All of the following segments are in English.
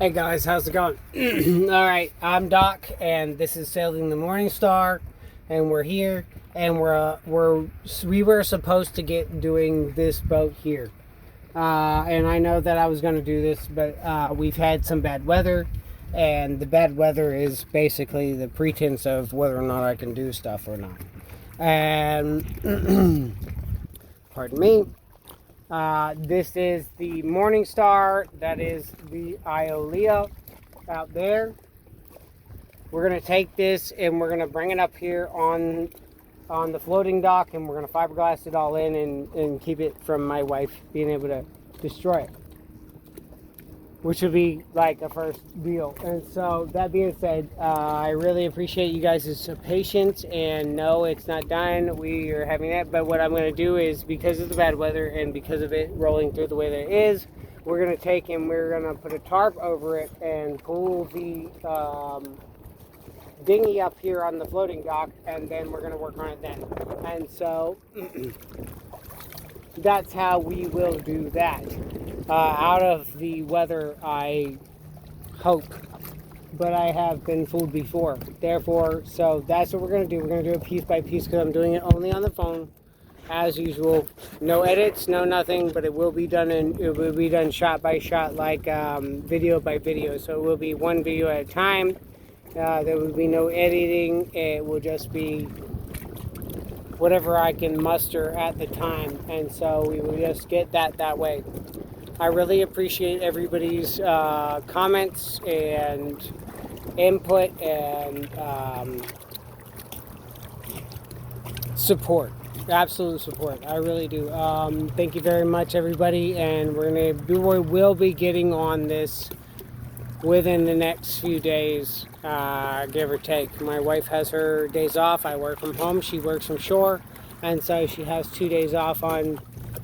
Hey guys, how's it going? Alright, I'm Doc, and this is Sailing the Morning Star, and we're here, and we were supposed to get doing this boat here. And I know that I was going to do this, but we've had some bad weather, and the bad weather is basically the pretense of whether or not I can do stuff or not. And, pardon me. This is the Morning Star. That is the Iolea out there. We're going to take this and we're going to bring it up here on the floating dock, and we're going to fiberglass it all in and keep it from my wife being able to destroy it, which would be like a first deal. And so that being said, I really appreciate you guys' patience, and no, it's not done. We are having that, but what I'm going to do is, because of the bad weather and because of it rolling through the way that it is, we're going to take and we're going to put a tarp over it and pull the dinghy up here on the floating dock, and then we're going to work on it then. And so that's how we will do that. Out of the weather, I hope, but I have been fooled before. Therefore, so that's what we're going to do. We're going to do it piece by piece because I'm doing it only on the phone, as usual. No edits, no nothing, but it will be done shot by shot, like video by video. So it will be one video at a time. There will be no editing. It will just be whatever I can muster at the time, and so we will just get that way. I really appreciate everybody's comments and input and support. Absolute support. I really do. Thank you very much, everybody, and we will be getting on this within the next few days, give or take. My wife has her days off. I work from home. She works from shore, and so she has 2 days off on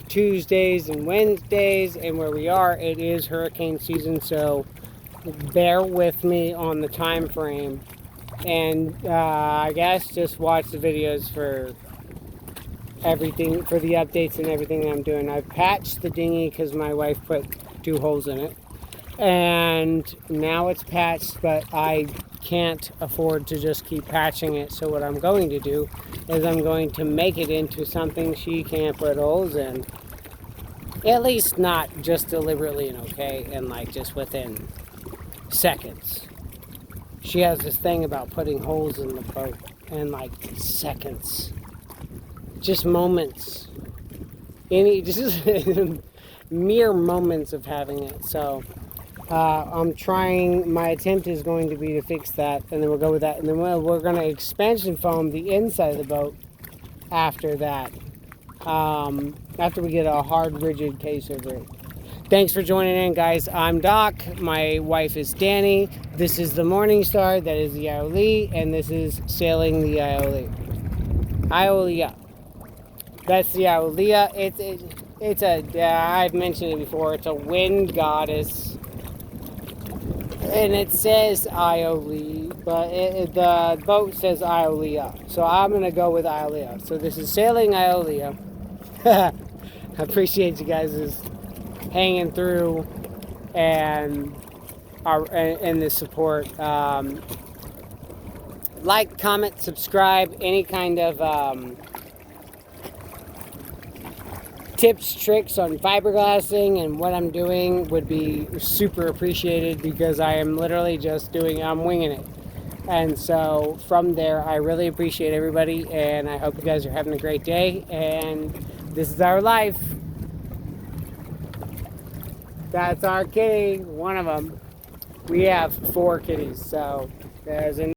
Tuesdays and Wednesdays. And where we are, it is hurricane season, so bear with me on the time frame. And I guess just watch the videos for everything, for the updates and everything that I'm doing. I've patched the dinghy because my wife put 2 holes in it, and now it's patched, but I can't afford to just keep patching it. So what I'm going to do is I'm going to make it into something she can't put holes in, at least not just deliberately, and okay, and like just within seconds. She has this thing about putting holes in the boat in like seconds, just moments, just mere moments of having it. So I'm trying, my attempt is going to be to fix that, and then we'll go with that, and then we're going to expansion foam the inside of the boat after that, after we get a hard, rigid case over it. Thanks for joining in, guys. I'm Doc. My wife is Danny. This is the Morning Star. That is the Iolea, and this is Sailing the Iolea. Iolea. That's the Iolea. It's I've mentioned it before, it's a wind goddess. And it says Iolea, but the boat says Iolea. So I'm going to go with Iolea. So this is Sailing Iolea. I appreciate you guys hanging through and the support. Like, comment, subscribe, any kind of tips, tricks on fiberglassing and what I'm doing would be super appreciated, because I am literally just I'm winging it. And so from there, I really appreciate everybody, and I hope you guys are having a great day, and this is our life. That's our kitty, one of them. We have 4 kitties, so there's